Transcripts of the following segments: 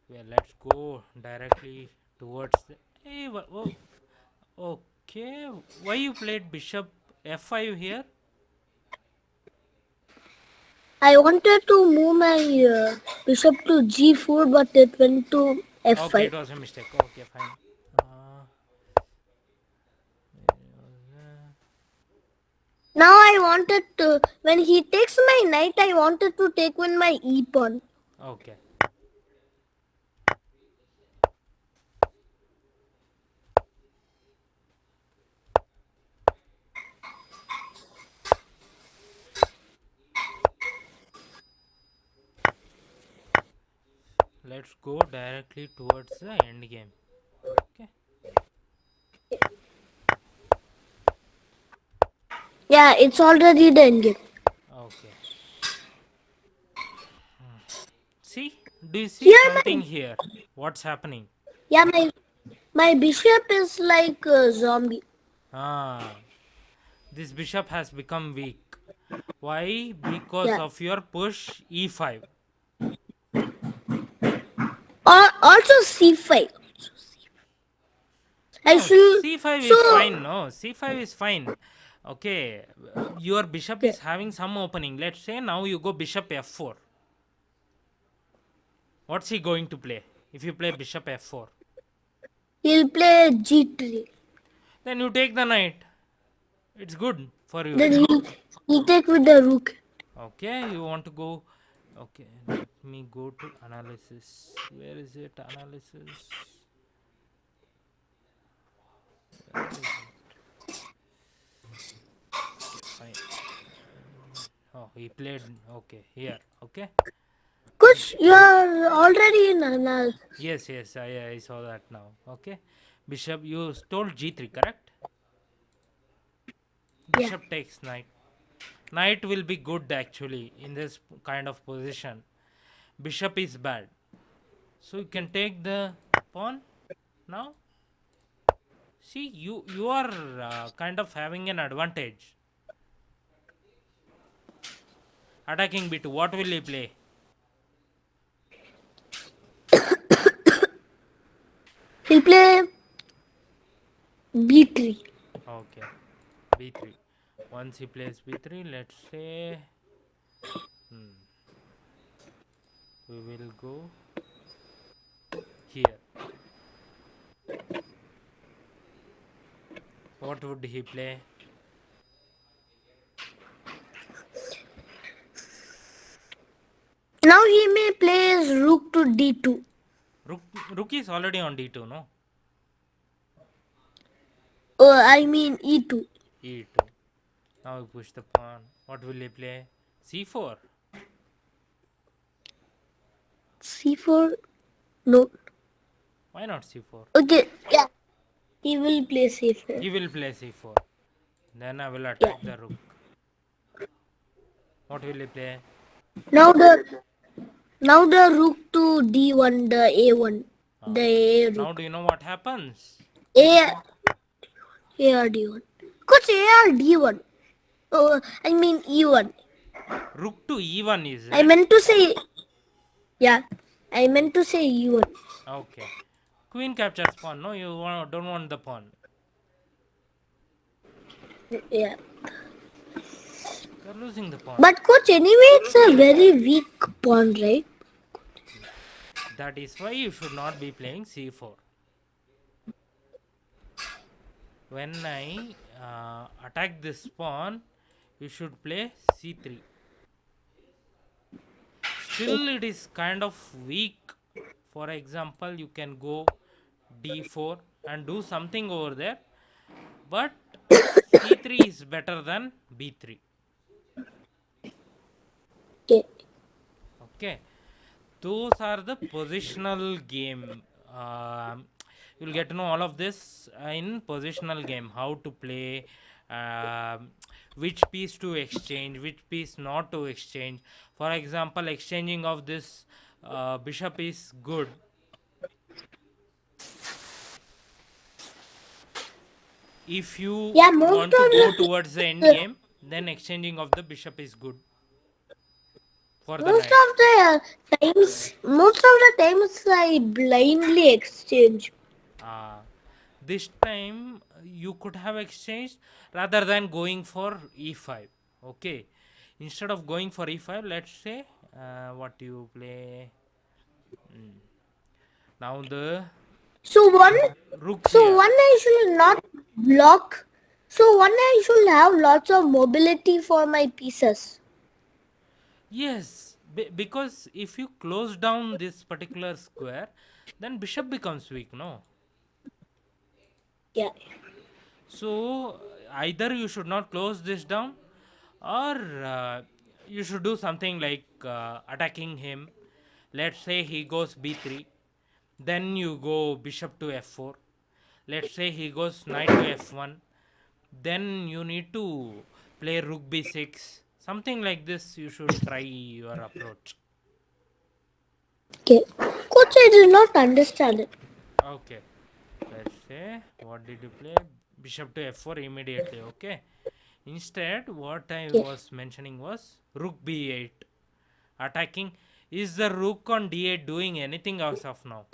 Well, let's go directly towards the. Hey, oh, okay. Why you played bishop f5 here? I wanted to move my bishop to g4, but it went to Okay, f5. it was a mistake. Okay, fine. Uh, Now I wanted to, when he takes my knight, I wanted to take one my e pawn. okay. Let's go directly towards the end game. Okay. Yeah, it's already the end game. Okay. See? Do you see Here something my here? What's happening? yeah my bishop is like a zombie. Ah, this bishop has become weak. Why? Because Yeah. of your push e5. Or also c5. I No, should c5 so is fine. No, c5 is fine. Okay, your bishop okay. is having some opening. Let's say now you go bishop f4. What's he going to play? If you play bishop f4, He'll play g3. then you take the knight. It's good for you. Then he'll take with the rook. Okay, you want to go. Okay, let me go to analysis. Where is it? Analysis. Where is it? Okay, fine. Oh, he played. Okay, here. Okay. Kush, you're already in analysis. Yes, yes, I saw that now. Okay. Bishop, you told g3, correct? Yeah. Bishop takes knight. Knight will be good actually in this kind of position. Bishop is bad. So you can take the pawn now. See, you are kind of having an advantage. Attacking b2. What will he play? He'll play b3. Okay, b3. Once he plays b3, let's say hmm, we will go here. What would he play? Now he may play his rook to d2. Rook, rook is already on d2, no? I mean e2. e2. Now we push the pawn. What will he play? c4. c4. No. Why not c4? Okay. Yeah. He will play c4. He will play c4. Then I will Yeah. attack the rook. What will he play? Now the rook to d1, the a1, the Ah. a Now rook. do you know what happens? A A or D1. Coach A or D1. Oh, I mean E1. Rook to e1 is I it? meant to say yeah. I meant to say E1. Okay. Queen captures pawn. No, don't want the pawn. Yeah. You're losing the pawn. But coach, anyway, it's a very weak pawn, right? That is why you should not be playing c4. When I attack this pawn, you should play c3. Still, it is kind of weak. For example, you can go d4 and do something over there, but c3 is better than b3. Okay. Okay, those are the positional game. You'll get to know all of this in positional game, how to play, which piece to exchange, which piece not to exchange. For example, exchanging of this bishop is good. If you Yeah, most want to go of towards the end the game, then exchanging of the bishop is good. for the Most knight. of the times I blindly exchange. Uh, this time you could have exchanged rather than going for e5. Okay. Instead of going for e5, let's say what you play. Mm. Now the So one, rook so here. one I should not block. So one I should have lots of mobility for my pieces. Yes, because if you close down this particular square, then bishop becomes weak, no? Yeah. So either you should not close this down, or you should do something like attacking him. Let's say he goes b3, then you go bishop to f4. Let's say he goes knight to f1, then you need to play rook b6. Something like this, you should try your approach. Okay. Coach, I did not understand it. Okay, let's say what did you play? Bishop to f4 immediately. Okay, instead what I Okay. was mentioning was rook b8 attacking. Is the rook on d8 doing anything as of now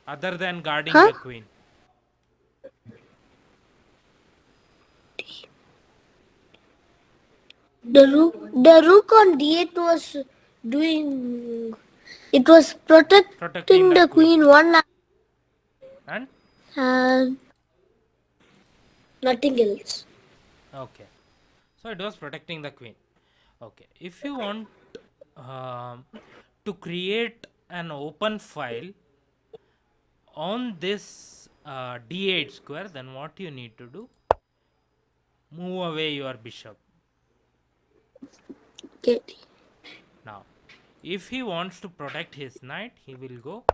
other than guarding Huh? the queen? The rook on d8 was doing. It was Protecting protecting the the queen. queen one And and nothing else. okay, so it was protecting the queen. Okay, if you want um, to create an open file on this d8 square, then what you need to do, move away your bishop. Okay. Now if he wants to protect his knight, he will go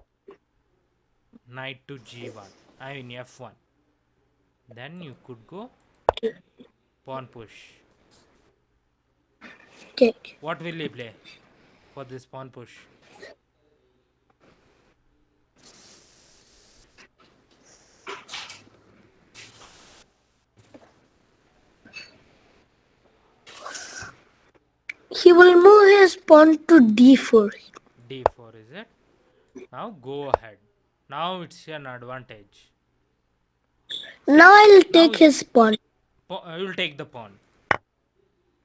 knight to g1, I mean f1. Then you could go pawn push. Okay. What will he play for this pawn push? He will move his pawn to d4. d4 is it? Now go ahead. Now it's an advantage. Now I'll Now take his pawn you will take the pawn.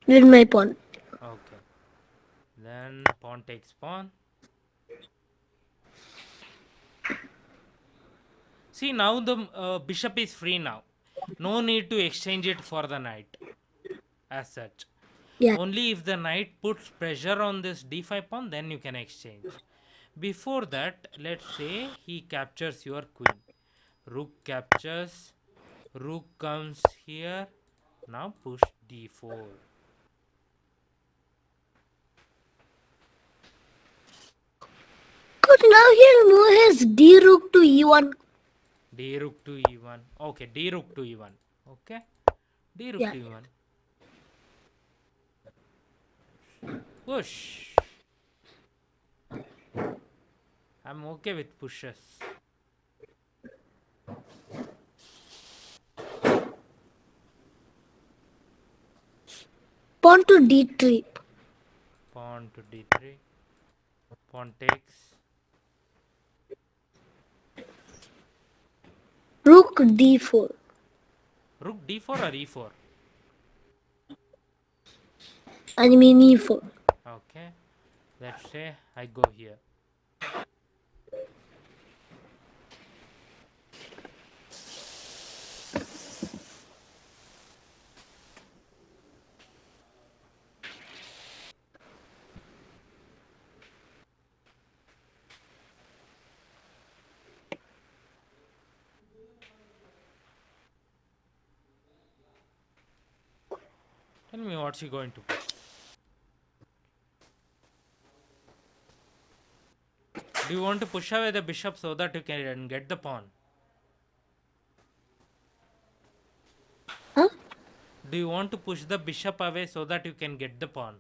with my pawn. Okay. Then pawn takes pawn. See, now the bishop is free now. No need to exchange it for the knight as such. Yeah. Only if the knight puts pressure on this d5 pawn, then you can exchange. Before that, let's say he captures your queen. Rook captures, rook comes here. Now push d4. Because now he'll move his d rook to e1. D rook to e1. Okay, d rook to e1. Okay, d rook Yeah. to e1. Push. I'm okay with pushes. Pawn to d3. Pawn to d3. Pawn takes. Rook d4. Rook d4 or e4? I mean e4. Okay, let's say I go here. Tell me what's he going to play. Do you want to push away the bishop so that you can get the pawn? Huh? Do you want to push the bishop away so that you can get the pawn?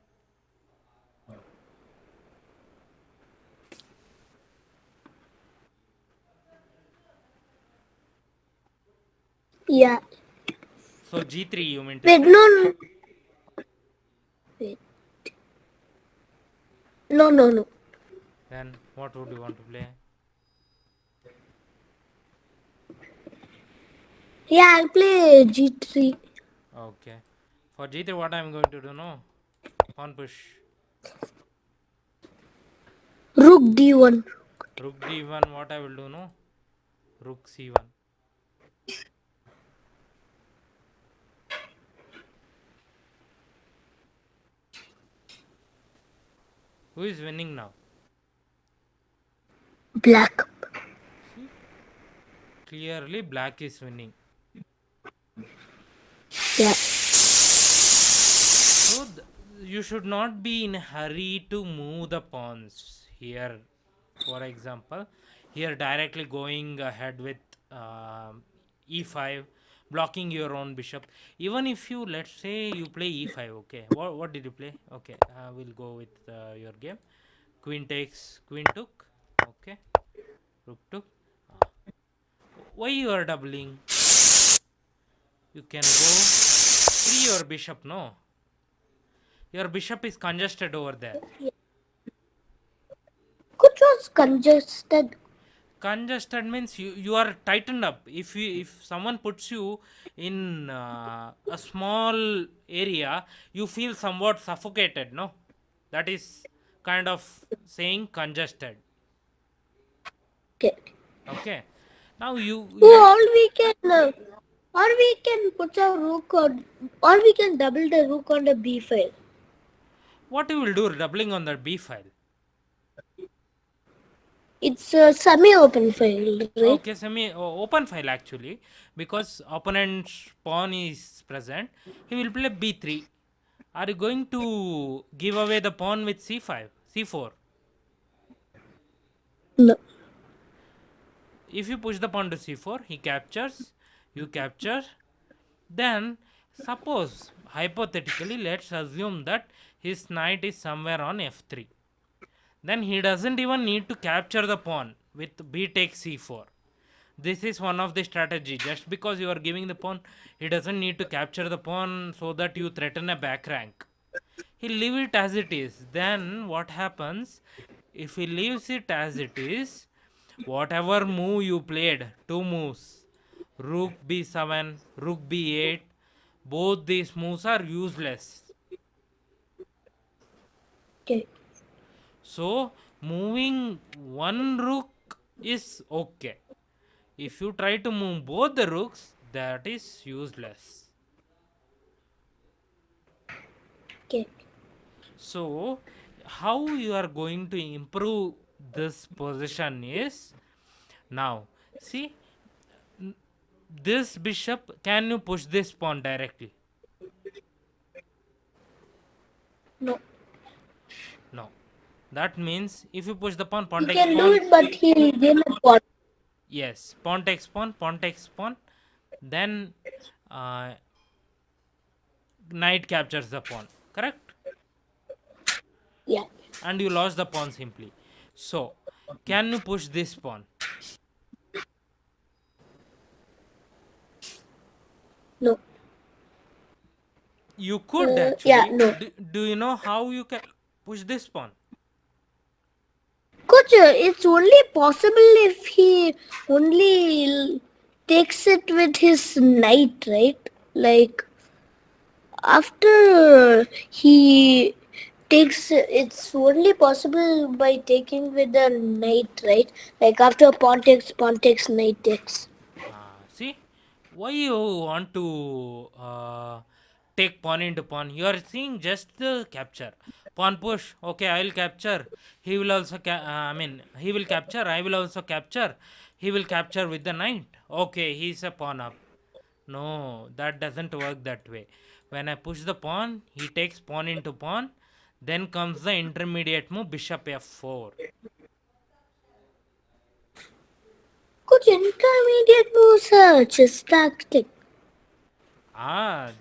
Yeah. So g3 you mean to Wait, say? no, no. Wait. No, no, no. Then what would you want to play? Yeah, I'll play G3. Okay. For g3 what I'm going to do no? Pawn push. Rook D1. Rook d1 what I will do no? Rook c1. Who is winning now? Black. See? Clearly black is winning. Yeah. So you should not be in a hurry to move the pawns here. For example, here directly going ahead with e5, blocking your own bishop. Even if you let's say you play e5, okay. What did you play? Okay, we'll go with your game. Queen takes, queen took. Okay, rook took. Ah. Why you are doubling? You can go free your bishop. No, your bishop is congested over there. Which was congested. Congested means you are tightened up. If someone puts you in a small area, you feel somewhat suffocated. No, that is kind of saying congested. Okay. Okay, now you So let or we can put a rook on, or we can double the rook on the B file. what you will do doubling on the b file. It's a semi-open file, right? Okay, semi open file actually, because opponent's pawn is present. He will play b3. Are you going to give away the pawn with c5, c4? No. If you push the pawn to c4, he captures, you capture. Then, suppose, hypothetically, let's assume that his knight is somewhere on f3. Then he doesn't even need to capture the pawn with b takes c4. This is one of the strategy. Just because you are giving the pawn, he doesn't need to capture the pawn so that you threaten a back rank. He leave it as it is. Then what happens? If he leaves it as it is, whatever move you played, two moves, rook b7, rook b8, both these moves are useless. Okay. So moving one rook is okay. If you try to move both the rooks, that is useless. Okay. So how you are going to improve this position is now see this bishop, can you push this pawn directly? No. No. That means if you push the pawn, pawn He takes can do pawn. it, but he'll gain a pawn. Yes, pawn takes pawn, pawn takes pawn. Then uh, knight captures the pawn. Correct? Yeah. And you lost the pawn simply. So, can you push this pawn? No. You could Yeah. actually. No. Do you know how you can push this pawn? Coach, it's only possible if he only takes it with his knight, right? Like after he takes, it's only possible by taking with the knight, right? Like after pawn takes, knight takes. See, why you want to take pawn into pawn? You are seeing just the capture. Pawn push. Okay, I will capture. He will also. I mean, he will capture. I will also capture. He will capture with the knight. Okay, he's a pawn up. No, that doesn't work that way. When I push the pawn, he takes pawn into pawn. Then comes the intermediate move, bishop f4. Coach, intermediate moves are chess tactic.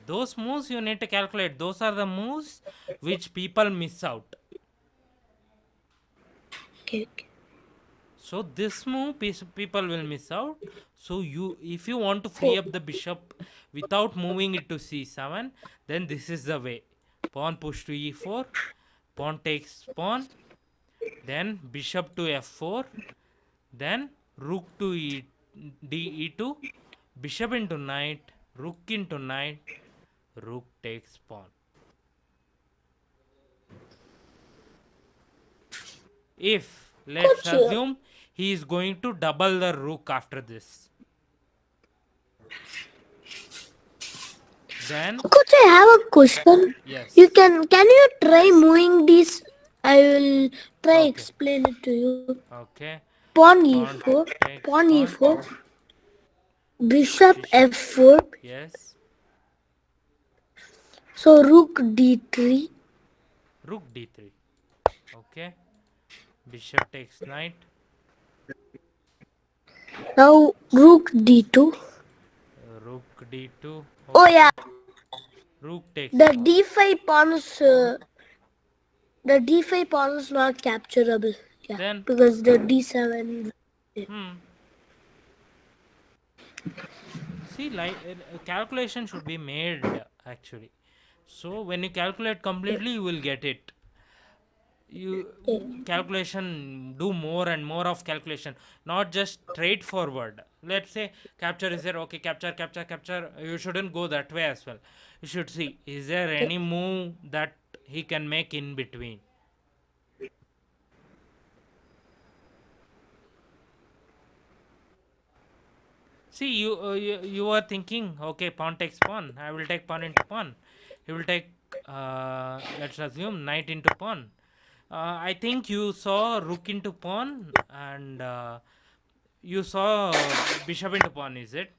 Those moves you need to calculate. Those are the moves which people miss out. Okay, okay. So this move people will miss out. So if you want to free Oh, up the bishop without moving it to c7, then this is the way. Pawn push to e4, pawn takes pawn, then bishop to f4, then rook to e2, bishop into knight, rook into knight, rook takes pawn. If let's coach. assume he is going to double the rook after this, then Coach, I have a question. You yes, can you try moving this? I will try okay, explain it to you. okay. Pawn Pawn e4, takes pawn pawn, e4, bishop bishop, f4. yes, So rook d3. rook d3, okay, bishop takes knight, Now rook d2. rook d2, Oh yeah, okay, rook takes the pawn. d5 pawn is not capturable. Yeah, Then, because the d7. hmm, see, like calculation should be made actually. So when you calculate Yeah, completely, you will get it. You yeah, calculation, do more and more of calculation, not just straightforward. Let's say capture is there, okay, capture, capture, capture. You shouldn't go that way as well. You should see, is there yeah. any move that he can make in between. See, you are thinking, okay, pawn takes pawn. I will take pawn into pawn. He will take, let's assume, knight into pawn. I think you saw rook into pawn and you saw bishop into pawn. Is it?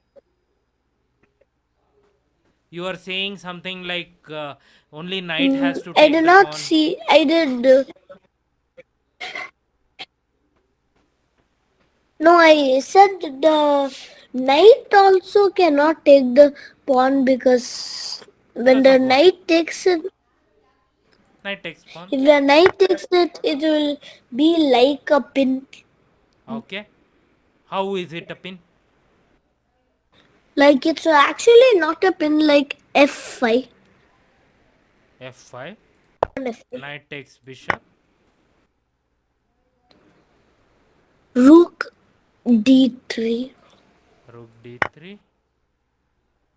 You are saying something like only knight has to I did take the not pawn. see. I did. No, I said the knight also cannot take the pawn because when Because the of what? knight takes it, Knight takes pawn. if the knight takes it, it will be like a pin. Okay. How is it a pin? Like it's actually not a pin like f5 F5. and f5. Knight takes bishop. Rook d3, Rook d3.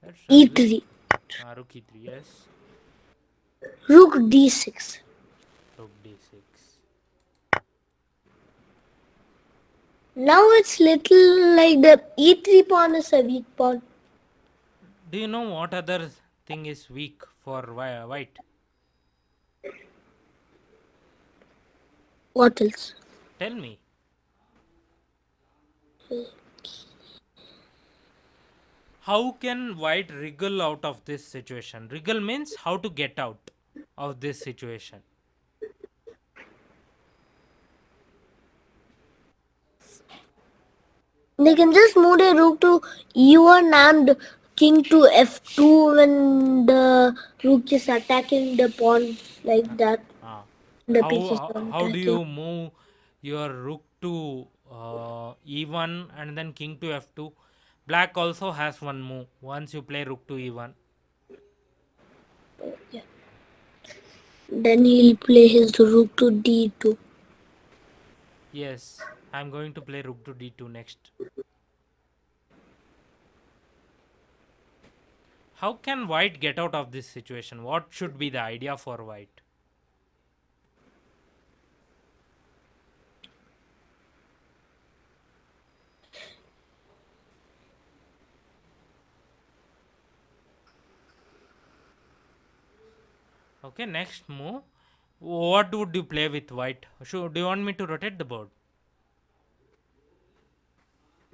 Let's assume. e3, Rook e3. Yes. rook d6. Rook d6. Now it's little like the e3 pawn is a weak pawn. Do you know what other thing is weak for white? What else? Tell me. How can white wriggle out of this situation? Wriggle means how to get out of this situation. They can just move their rook to e1 and king to f2 when the rook is attacking the pawn like that. Ah. The pieces are How do attacking. you move your rook to e1 and then king to f2? Black also has one move once you play rook to e1. Yeah. Then he'll play his rook to d2. Yes, I'm going to play rook to d2 next. How can white get out of this situation? What should be the idea for white? Okay, next move. What would you play with white? Do you want me to rotate the board?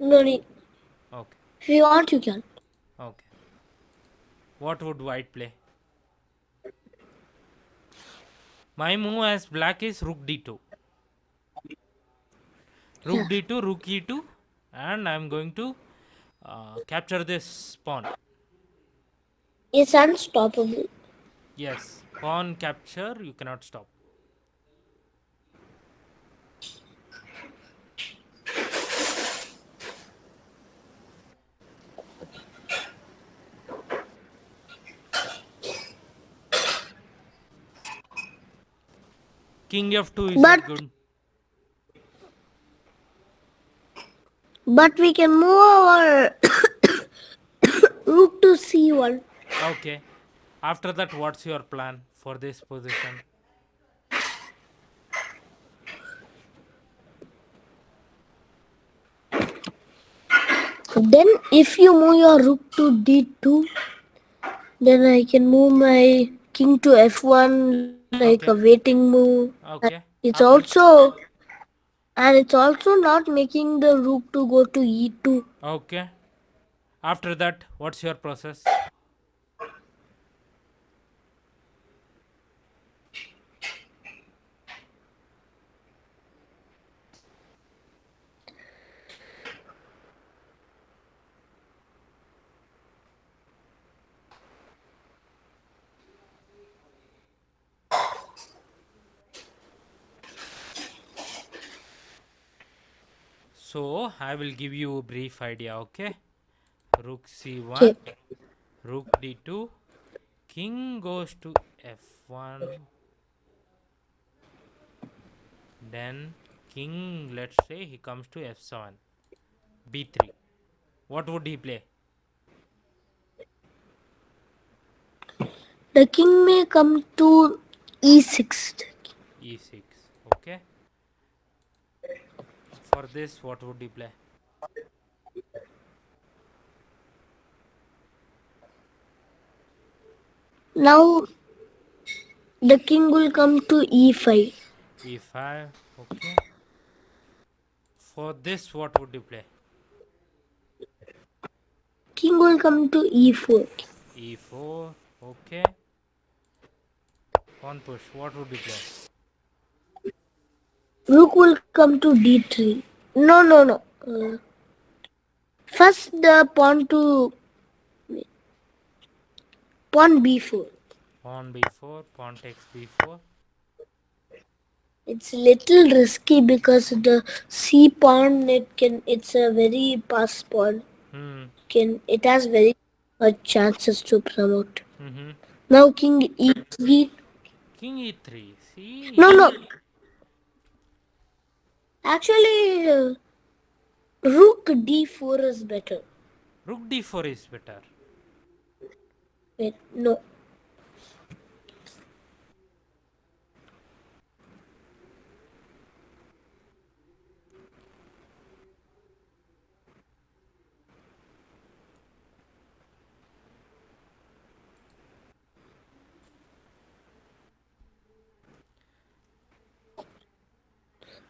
No need. Okay, If you want, you can. okay. What would white play? My move as black is rook d2. Rook Yeah. d2, rook e2, and I'm going to capture this pawn. It's unstoppable. Yes, pawn capture, you cannot stop. King f2, is But it good? we can move our rook to c1. Okay. After that, what's your plan for this position? Then if you move your rook to d2, then I can move my king to f1 like a Okay. waiting move. Okay. It's After. also not making the rook to go to e2. Okay. After that, what's your process? So I will give you a brief idea. Okay. Rook c1, Okay. rook d2, king goes to f1, then king, let's say he comes to f7, b3. What would he play? The king may come to e6. e6. Okay. For this, what would he play? Now the king will come to e5. e5. Okay. For this, what would you play? King will come to e4. e4. Okay. Pawn push. What would you play? Rook will come to d3. No, no, no. First the pawn b4. Pawn b4. Pawn takes b4. It's little risky because the c pawn it's a very fast pawn. Hmm. It has very much chances to promote. Mm-hmm. Now king e3. King e3. No, See. no. Actually, rook d4 is better. Rook d4 is better. Wait, no.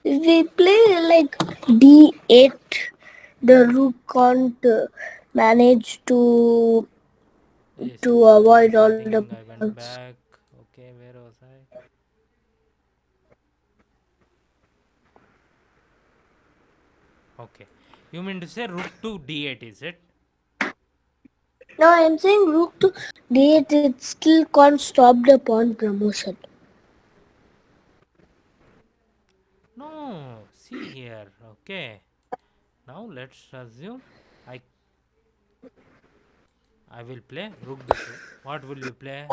If we play like d8, the rook can't manage Yes, to yes, avoid yes. I all the think I went pawns. back. Okay, where was I? Okay. You mean to say rook to d8, is it? No, I'm saying rook to d8, it still can't stop the pawn promotion. No. See here. Okay. Now let's assume I I will play rook d2. What will you play?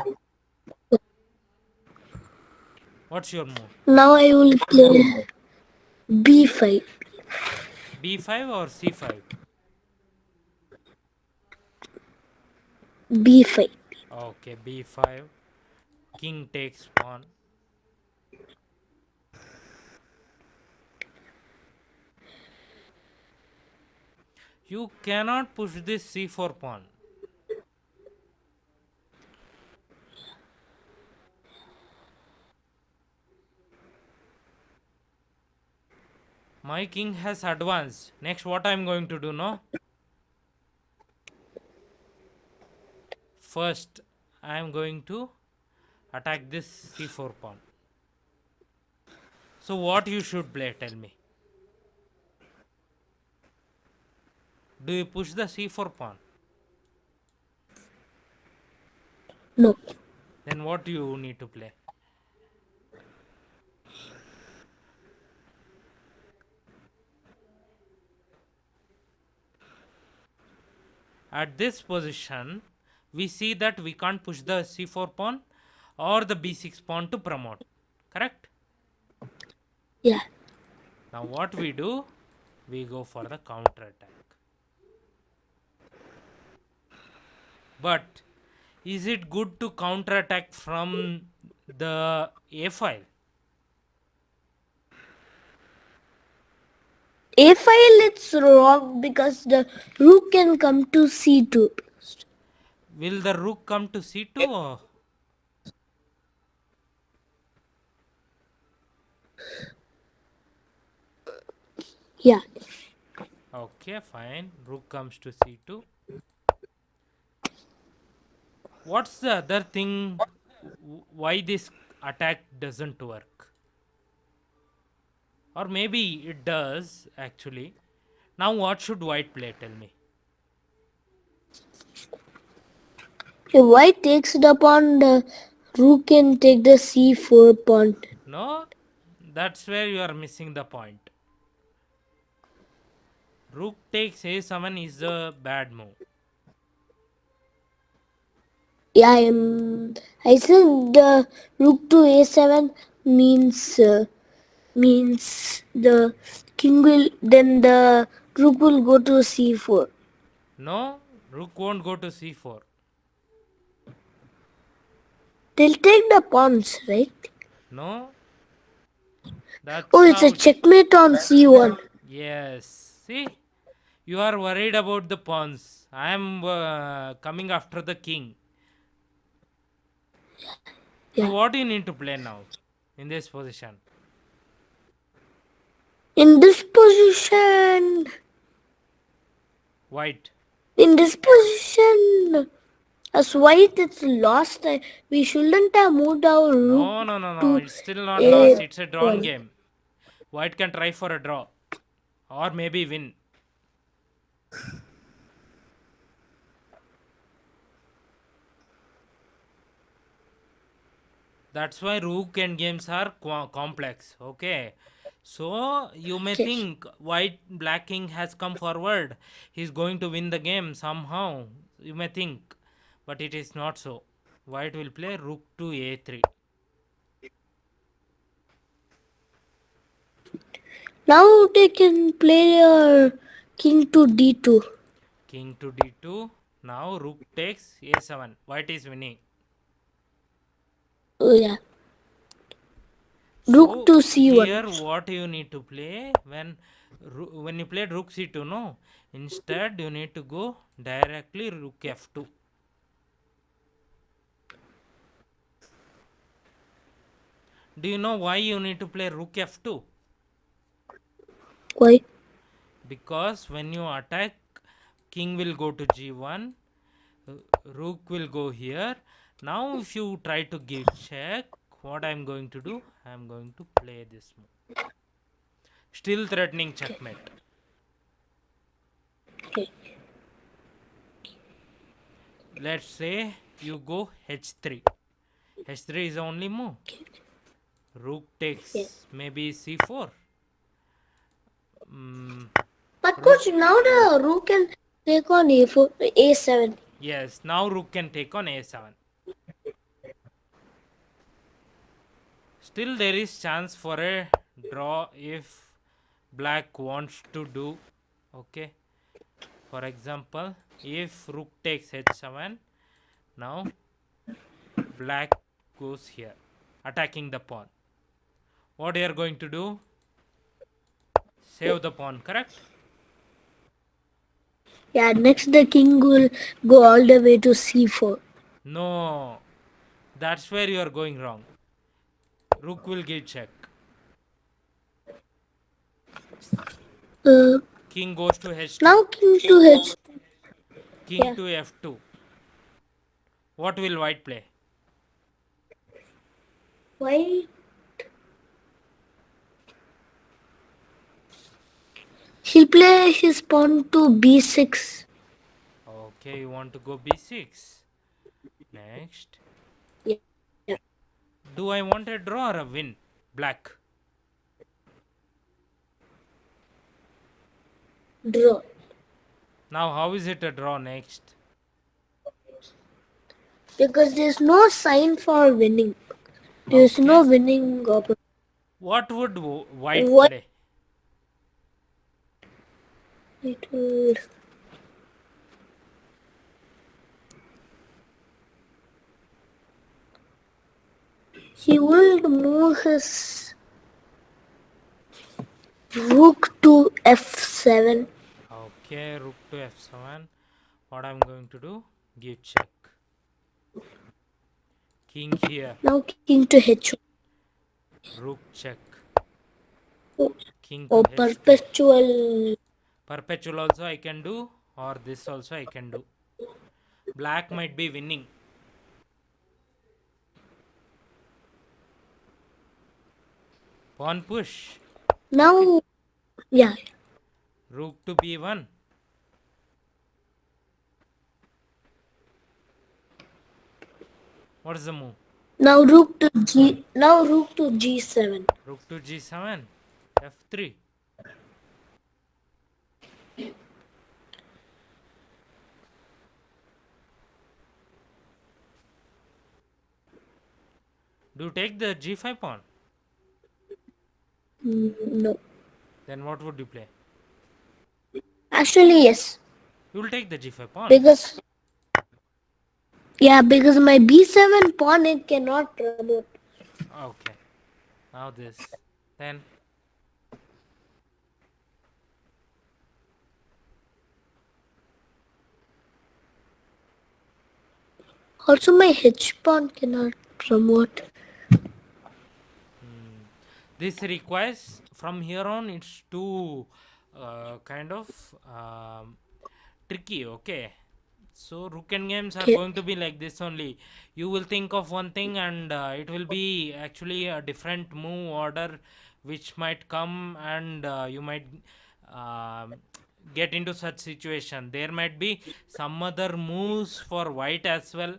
What's your move? Now I will play b5. b5 or c5? b5. Okay, b5. King takes pawn. You cannot push this c4 pawn. My king has advanced. Next, what I am going to do, no? First, I am going to attack this c4 pawn. So, what you should play? Tell me. Do you push the c4 pawn? No. Then what do you need to play? At this position, we see that we can't push the c4 pawn or the b6 pawn to promote. Correct? Yeah. Now what we do? We go for the counter attack. But is it good to counter attack from the A file? A file it's wrong because the rook can come to C2. Will the rook come to C2 or? Yeah. Okay, fine. Rook comes to C2. What's the other thing? Why this attack doesn't work? Or maybe it does actually. Now, what should white play? Tell me. If white takes it upon the rook can take the C4 pawn. No, that's where you are missing the point. Rook takes A7 is a bad move. Yeah, I said the rook to A7 means the king will then the rook will go to C4. No, rook won't go to C4. They'll take the pawns, right? No, Oh, that's it's a out. checkmate on C1. Yes. See, you are worried about the pawns. I am coming after the king. So, Yeah. what do you need to play now in this position? In this position, White. in this position, as white it's lost. We shouldn't have moved our rook No, no, no, no. to It's still not lost. It's a drawn A1. game. White can try for a draw or maybe win. That's why rook and games are complex. Okay. So you may Okay. think white black king has come forward. He's going to win the game somehow. You may think. But it is not so. White will play rook to a3. Now they can play king to D2. King to d2. Now rook takes a7. White is winning. Oh yeah. Rook So to C1. here what you need to play when you played rook c2, no, instead you need to go directly rook f2. Do you know why you need to play rook f2? Why? Because when you attack, king will go to g1, uh, rook will go here. Now if you try to give check, what I'm going to do, I'm going to play this move, still threatening checkmate. Okay. Let's say you go h3. h3 is the only move. Rook Yeah. takes maybe c4. mm, But rook. coach, now the rook can take on A4, A7. Yes, now rook can take on a7. Still there is chance for a draw if black wants to do. Okay, for example, if rook takes h7, now black goes here attacking the pawn. What you are going to do? Save the pawn, correct? Yeah, next the king will go all the way to C4. No, that's where you are going wrong. Rook will give check. Uh, King goes to h2. now king to H. King Yeah. to f2. What will white play? Why? He'll play his pawn to B6. Okay, you want to go b6. Next. Yeah. Do I want a draw or a win? Black. Draw. Now, how is it a draw next? Because there's no sign for winning. There's no Okay. winning opportunity. What would white What play? it will he will move his rook to f7. Okay, rook to f7. What I'm going to do? Give check. King here. Now king to h1. Rook check. Oh, King to oh, h2. perpetual. Perpetual also I can do, or this also I can do. Black might be winning. Pawn push. Okay. Now, yeah. Rook to b1. What is the move? Now rook to g. Now rook to g7. Rook to g7. f3. Do you take the g5 pawn? No, Then what would you play? actually yes, You will take the g5 pawn. because because my b7 pawn it cannot promote. Okay. Now this. Then Also, my h pawn cannot promote. hmm, this requires from here on it's too kind of tricky. Okay. So rook and games are Okay, going to be like this only. You will think of one thing and it will be actually a different move order which might come and you might um, get into such situation. There might be some other moves for white as well,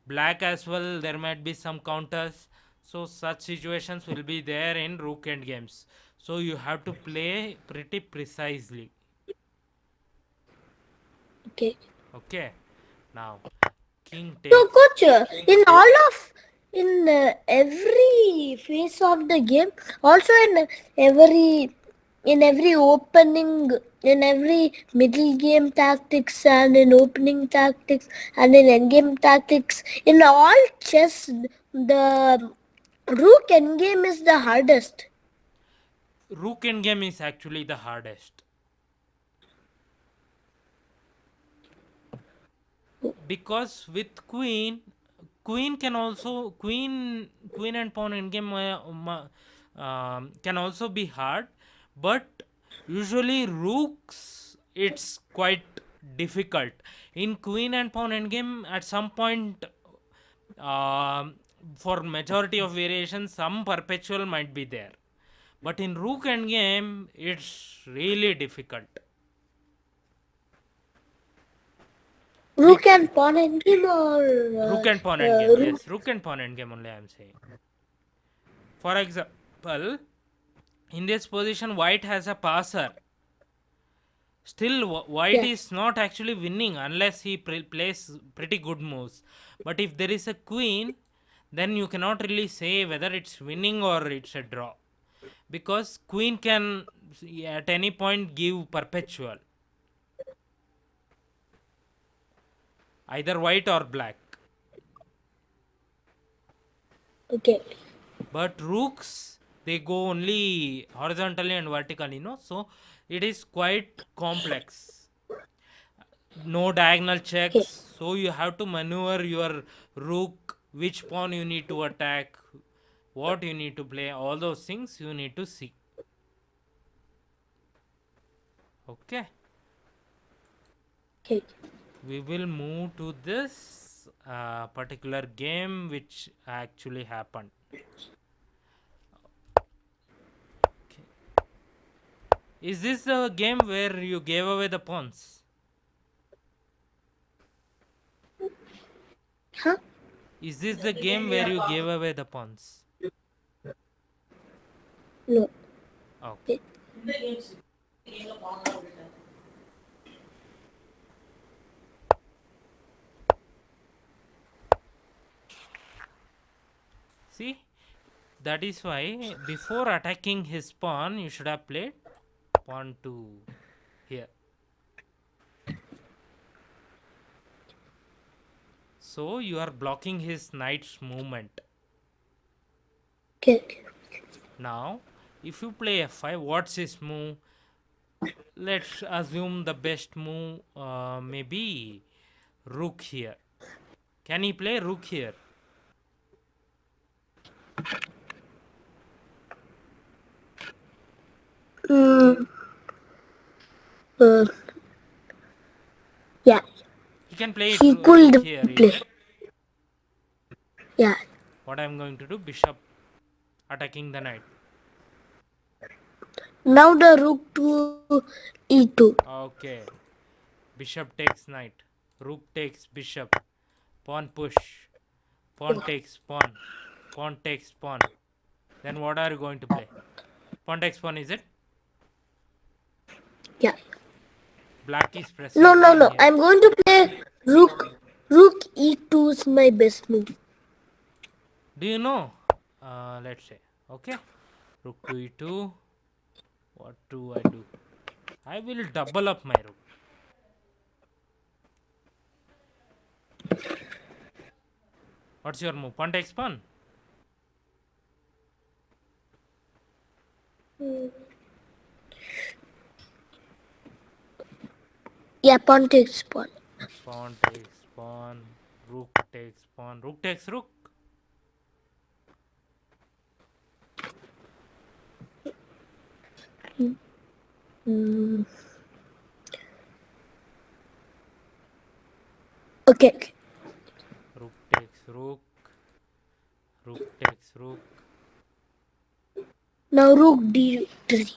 black as well. There might be some counters. So such situations will be there in rook and games. So you have to play pretty precisely. okay. Okay. Now king So, takes. coach, in every phase of the game, also in every opening, in every middle game tactics, and in opening tactics, and in end game tactics, in all chess, the rook endgame is the hardest. Rook endgame is actually the hardest because with queen can also queen and pawn endgame can also be hard, but usually rooks it's quite difficult. In queen and pawn endgame, at some point, um, for majority of variations, some perpetual might be there, but in rook endgame, it's really difficult. Rook and pawn endgame or Rook and pawn endgame. rook. Yes, rook and pawn endgame only I am saying. For example, in this position, white has a passer. Still, white Yeah. is not actually winning unless he plays pretty good moves. But if there is a queen, then you cannot really say whether it's winning or it's a draw. Because queen can at any point give perpetual, either white or black. Okay. But rooks they go only horizontally and vertically, no, so it is quite complex. No diagonal checks, Okay. so you have to maneuver your rook, which pawn you need to attack, what you need to play, all those things you need to see. Okay, Okay. we will move to this particular game which actually happened. Okay. Is this the game where you gave away the pawns? Huh? Is this the game where you gave away the pawns? No. Okay. Okay. See, that is why before attacking his pawn, you should have played pawn to here. So you are blocking his knight's movement. Okay. Now, if you play f5, what's his move? Let's assume the best move maybe rook here. Can he play rook here? Mm, uh, yeah. He can play He rook could here, is play. it? Yeah. What I'm going to do? Bishop attacking the knight. Now the rook to e2. Okay. Bishop takes knight. Rook takes bishop. Pawn push. Pawn takes pawn. Pawn takes pawn. Then what are you going to play? Pawn takes pawn, is it? Yeah. Black is No, pressing no, pawn no. here. I'm going to play rook. Rook e2 is my best move. Do you know? Let's say. Okay. Rook to e2. What do I do? I will double up my rook. What's your move? Pawn takes pawn. Yeah, pawn takes pawn. Pawn takes pawn. Rook takes pawn. Rook takes rook. Mm. Okay. Okay. Rook takes rook. Rook takes rook. Now rook d3.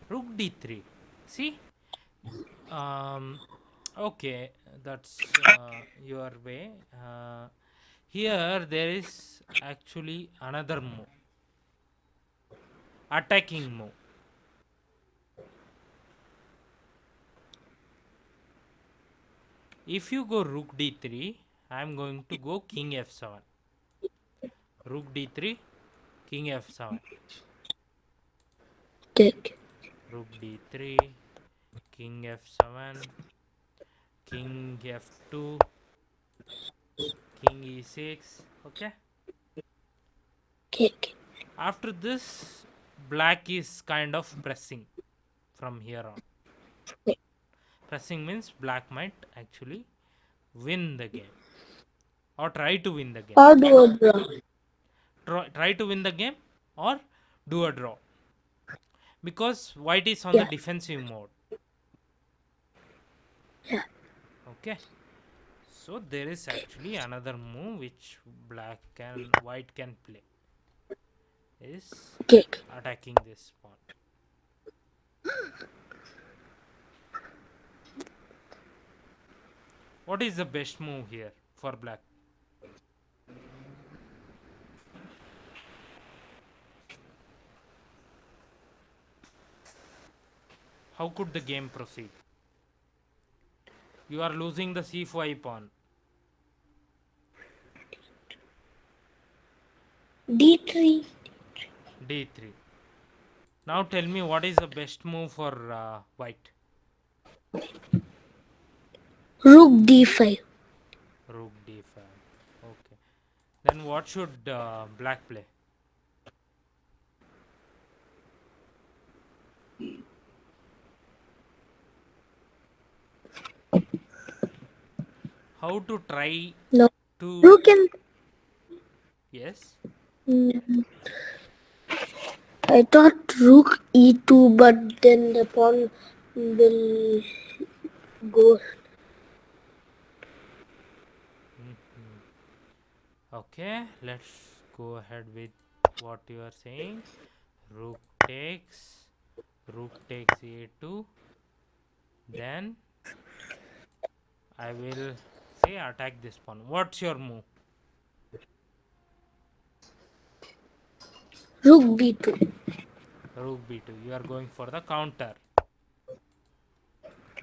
Rook d3. See? Okay, that's your way. Here there is actually another move. Attacking move. If you go rook d3, I am going to go king f7. Rook d3, king f7. Okay. Rook d3, king f7, king f2, king e6. Okay. Okay. Okay. After this, black is kind of pressing from here on. Pressing means black might actually win the game or try to win the game. Or do a draw. Try to win the game or do a draw because white is on the Yeah. defensive mode. Yeah. Okay. So there is actually another move which white can play is Okay. Okay. attacking this pawn. What is the best move here for black? How could the game proceed? You are losing the c5 pawn. d3. D3. Now tell me what is the best move for white? Rook d5. Rook d5. Okay. Then what should black play? How to try No. to. Rook and Yes. mm, I thought rook e2, but then the pawn will go. Mhm. Okay. Let's go ahead with what you are saying. Rook takes. Rook takes a2. Then I will say attack this pawn. What's your move? Rook b2. Rook b2. You are going for the counter.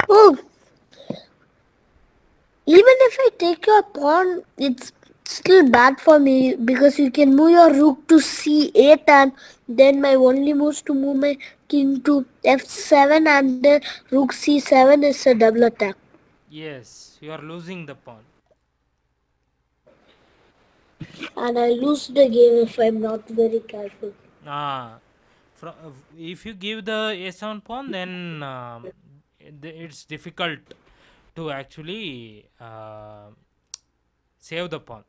Oh, even if I take your pawn, it's still bad for me because you can move your rook to c8 and then my only moves to move my king to f7 and then rook c7 is a double attack. Yes, you are losing the pawn. And I lose the game if I'm not very careful. Ah, if you give the a7 pawn, then it's difficult to actually save the pawn.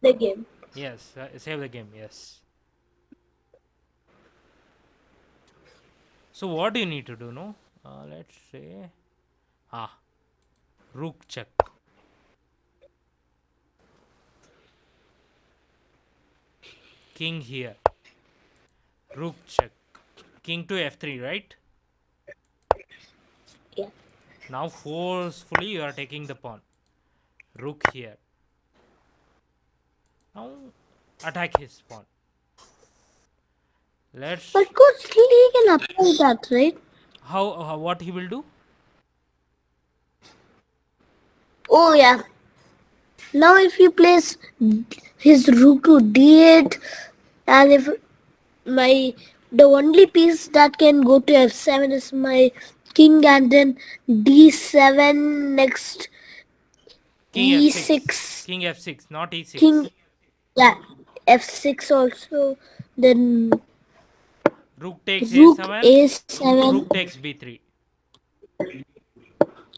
The game. Yes, save the game. Yes. So what do you need to do? No, let's say ah rook check, king here, rook check, king to f3, right? Yeah. Now forcefully you are taking the pawn. Rook here. Now attack his pawn. Let's But coach, he can apply that, right? how what he will do? Oh yeah. Now if you place his rook to d8 and if my the only piece that can go to f7 is my king and then d7 next King f6. e6 King f6, not king, e6. yeah, f6 also, then Rook takes rook a7. a7, Rook takes b3.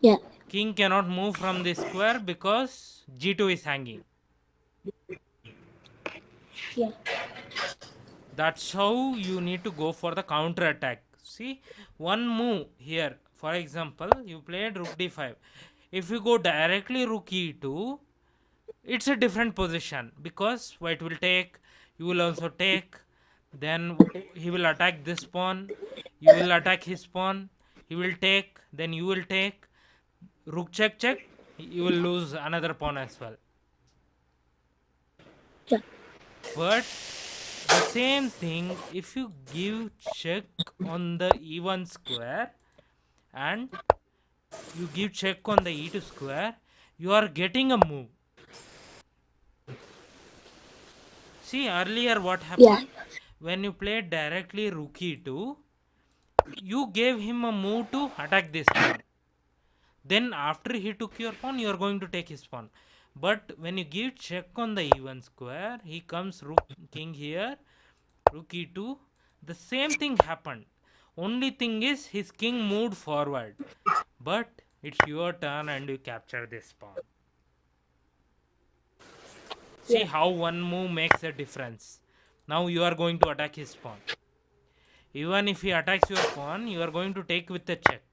yeah, King cannot move from this square because g2 is hanging. yeah, That's how you need to go for the counter attack. See, one move here. For example, you played rook d5. If you go directly rook e2, it's a different position because white will take, you will also take, then he will attack this pawn, you will attack his pawn, he will take, then you will take, rook check check, you will lose another pawn as well. yeah, But the same thing, if you give check on the e1 square and you give check on the e2 square, you are getting a move. See, earlier what yeah, happened? When you played directly rook e2, you gave him a move to attack this pawn. Then after he took your pawn, you are going to take his pawn. But when you give check on the e1 square, he comes rook king here, rook e2. The same thing happened. Only thing is his king moved forward. But it's your turn and you capture this pawn. See yeah, how one move makes a difference. Now you are going to attack his pawn. Even if he attacks your pawn, you are going to take with a check.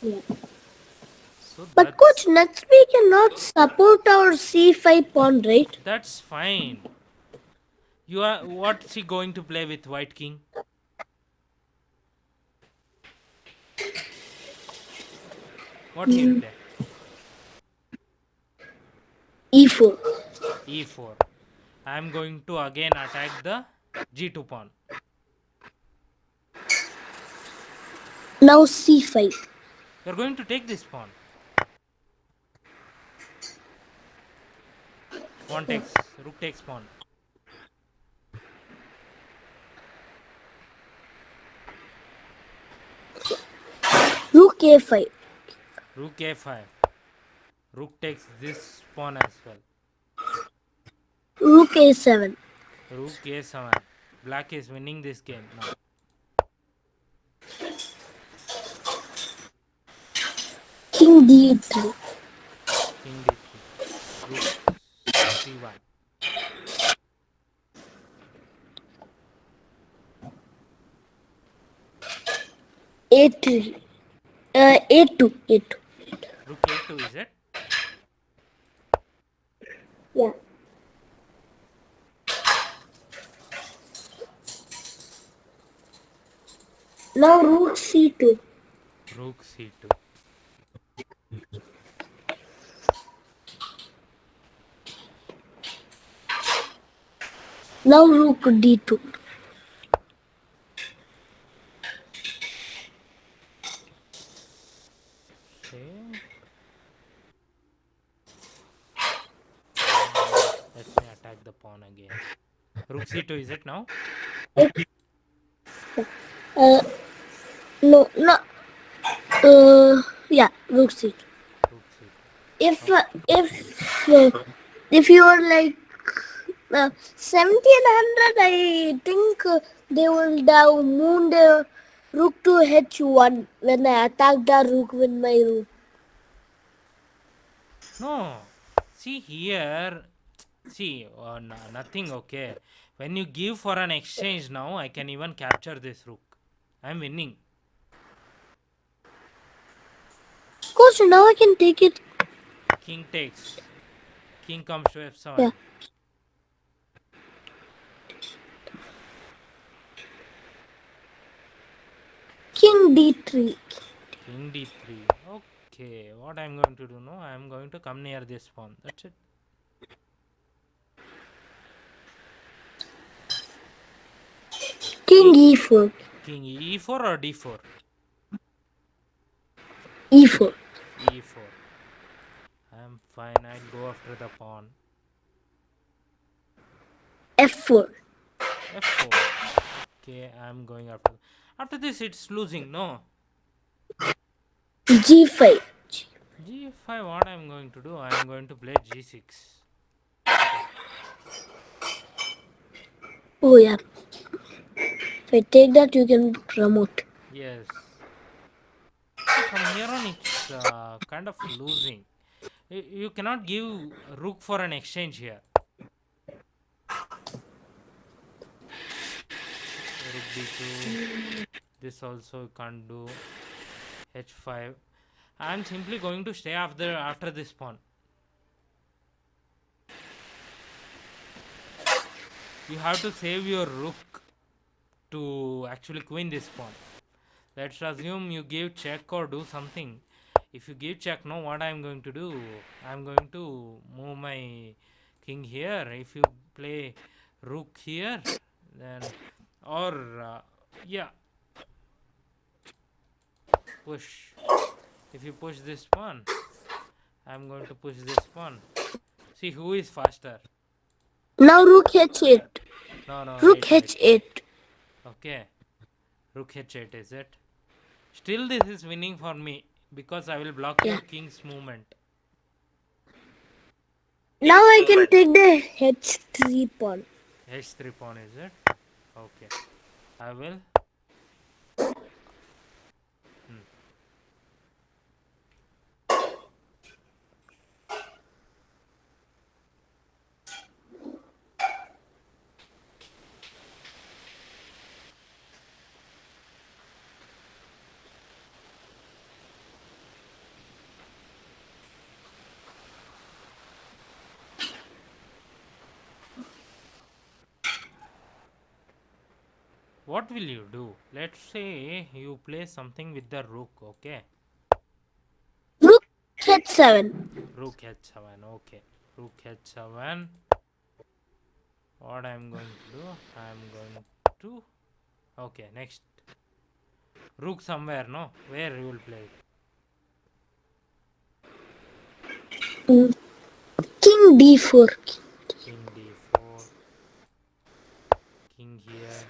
yeah. So But coach, next we cannot support our c5 pawn, right? that's fine. You are what's he going to play with white king? What he will Mm, play? e4. E4. I am going to again attack the g2 pawn. Now c5. You are going to take this pawn. Pawn takes rook takes pawn. Rook a5. Rook a5. Rook takes this pawn as well. Rook a7. Rook a7. Black is winning this game now. King d3. King d3. Rook c1. a3. A2. A2. Rook a2 is it? Yeah. Now rook c2. Rook c2. Now rook d2. Say attack the pawn again. Rook c2, is it now? Uh, no, no. Yeah, rook c2. Rook c2. If Okay. uh, if uh, if you are like 1700, I think they would have moved rook to h1 when I attacked the rook with my rook. No. See here. See, nothing, okay. When you give for an exchange now, I can even capture this rook. I'm winning. Of course, now I can take it. King takes. King comes to Yeah, f7. king d3. King d3. Okay, what I'm going to do now? I'm going to come near this pawn. That's it. King King, e4. king e4 or d4? E4. E4. I'm fine. I'll go after the pawn. f4. f4. Okay, I'm going after. After this, it's losing. No. g5. G5. What I'm going to do? I'm going to play g6. Oh yeah. If I take that, you can promote. Yes. See, from here on, it's kind of losing. You cannot give rook for an exchange here. Rook d2. This also you can't do. h5. I'm simply going to stay after this pawn. You have to save your rook to actually queen this pawn. Let's assume you give check or do something. If you give check, no, what I'm going to do? I'm going to move my king here. If you play rook here, then or yeah, push. If you push this pawn, I'm going to push this pawn. See who is faster. Now rook h8. No, no, Rook wait, wait. h8. Okay, rook h8 is it? Still, this is winning for me because I will block Yeah. your king's movement. Now I can take the h3 pawn. H3 pawn is it? Okay, I will. Hmm. What will you do? Let's say you play something with the rook, okay? Rook h7. Rook h7, okay. Rook h7. What I'm going to do? I'm going to. Okay, next. Rook somewhere, no? Where you will play it? King d4. King d4. King here.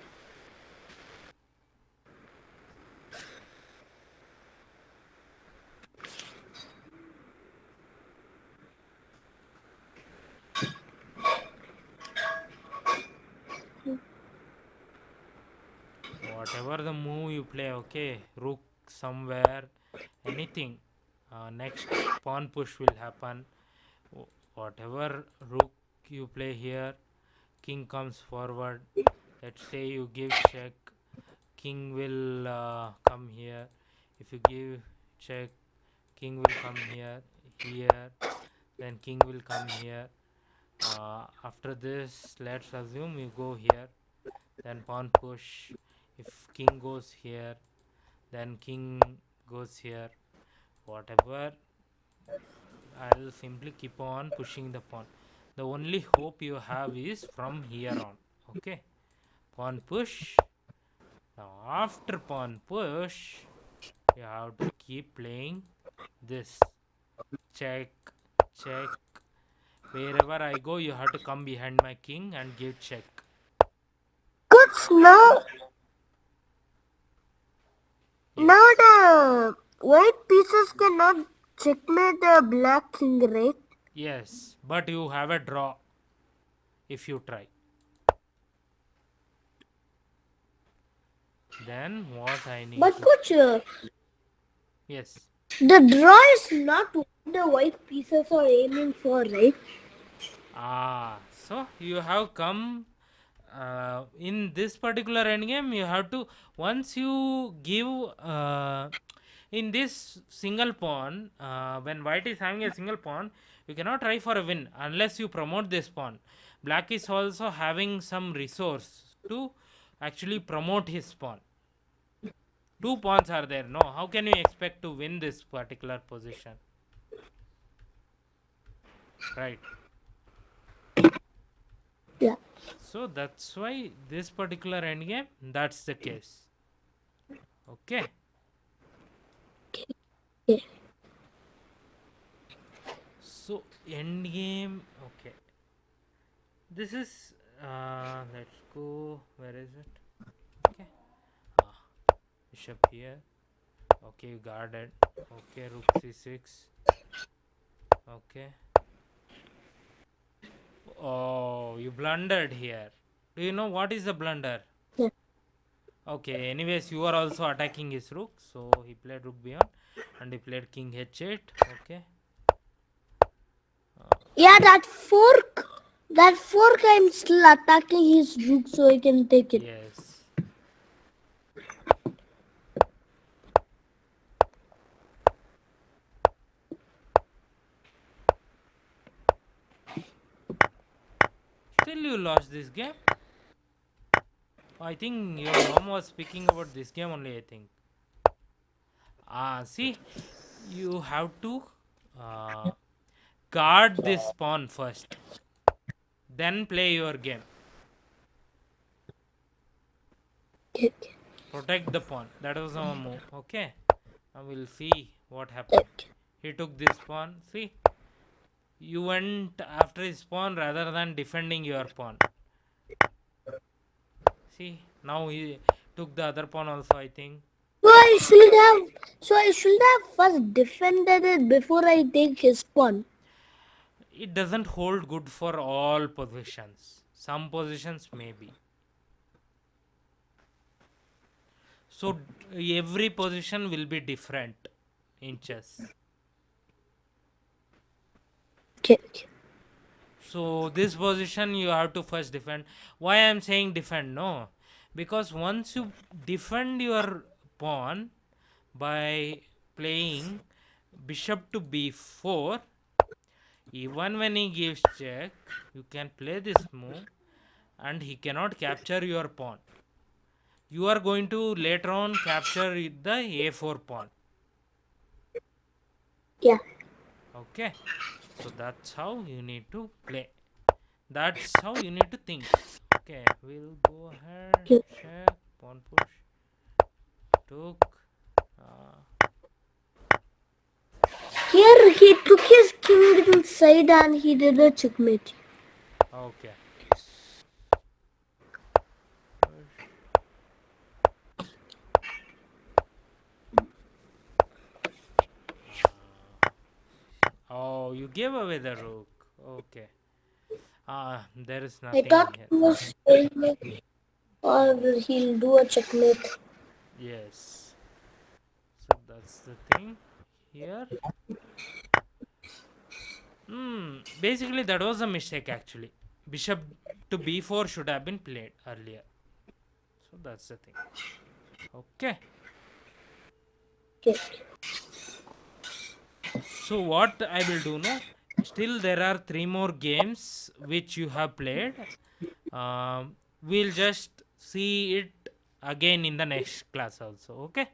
Whatever the move you play, okay? Rook somewhere. Anything. Next pawn push will happen. Whatever rook you play here, king comes forward. Let's say you give check, king will come here. If you give check, king will come here, then king will come here. After this, let's assume you go here, then pawn push. If king goes here, then king goes here. Whatever, I'll simply keep on pushing the pawn. The only hope you have is from here on. Okay, pawn push. Now after pawn push, you have to keep playing this check, check. Wherever I go, you have to come behind my king and give check. Coach, now Yes. the white pieces cannot checkmate the black king, right? Yes. But you have a draw if you try. Then what I need But to. coach, Yes. the draw is not what the white pieces are aiming for, right? So you have come in this particular endgame. You have to once you give in this single pawn when white is having a single pawn, you cannot try for a win unless you promote this pawn. Black is also having some resource to actually promote his pawn. Two pawns are there. No, how can you expect to win this particular position? Right. Yeah. So that's why this particular endgame, that's the case. Okay. Okay. So endgame. Okay. This is. Let's go. Where is it? Okay. Bishop here. Okay, you guarded. Okay, rook c6. Okay. Oh, you blundered here. Do you know what is the blunder? Yeah. Okay, anyways, you are also attacking his rook. So he played rook beyond and he played king h8. Okay. Yeah, that fork, I'm still attacking his rook so I can take it. Yes. Still, you lost this game. I think your mom was speaking about this game only. I think. See, you have to uh, guard this pawn first, then play your game. Okay. Protect the pawn. That was our move. Okay. Now we'll see what happened. Okay. He took this pawn. See, you went after his pawn rather than defending your pawn. See, now he took the other pawn also. I think. So I should have first defended it before I take his pawn. It doesn't hold good for all positions. Some positions maybe. So every position will be different in chess. Okay. So this position you have to first defend. Why I'm saying defend? No, because once you defend your pawn by playing bishop to b4, even when he gives check, you can play this move and he cannot capture your pawn. You are going to later on capture the a4 pawn. Yeah. Okay, so that's how you need to play. That's how you need to think. Okay, we'll go ahead, Okay. check, pawn push, took. Uh, Here he took his king inside and he did a checkmate. okay. Push. Oh, you gave away the rook. Okay. There is I nothing thought here. he was playing or he'll do a checkmate. Yes. So that's the thing here. Basically, that was a mistake actually. Bishop to b4 should have been played earlier. So that's the thing. Okay. Okay. So what I will do now? Still, there are three more games which you have played. We'll just see it again in the next class also. Okay.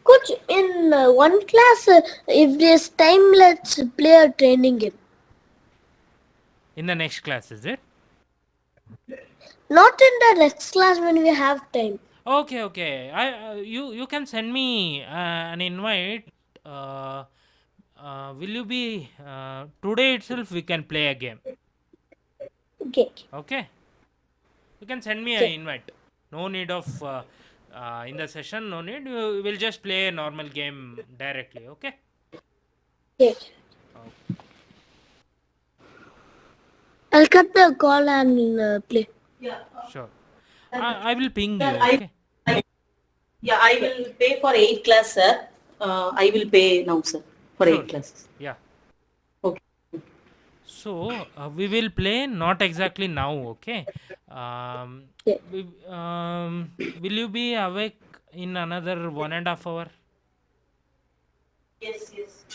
Coach, in one class, if there's time, let's play a training game. In the next class, is it? Not in the next class when we have time. Okay, okay. You can send me an invite. Uh, will you be today itself? We can play a game. Okay. Okay. You can send me an Okay. invite. No need of in the session. No need. You will just play a normal game directly. Okay. Okay. Okay. I'll cut the call and play. Sure. I will ping Sir, you. Okay. I will pay for 8 class, sir. I will pay now, sir, for Sure. 8 classes. Yeah. Okay. So we will play not exactly now. Okay. Okay. Will you be awake in another 1.5 hour? Yes, yes.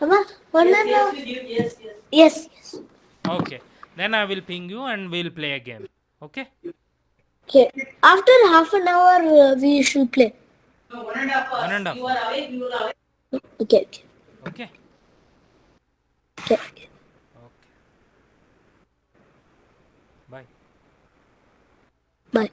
Mama, one Yes, and yes, a- with you. Yes, yes. Yes. Yes. Okay. Then I will ping you and we'll play a game. Okay. Okay. After half an hour, we should play. No, 1.5 hours. One and a half You are hour. awake, you are awake. Okay. Okay. Okay. Okay. Okay. Bye. Bye.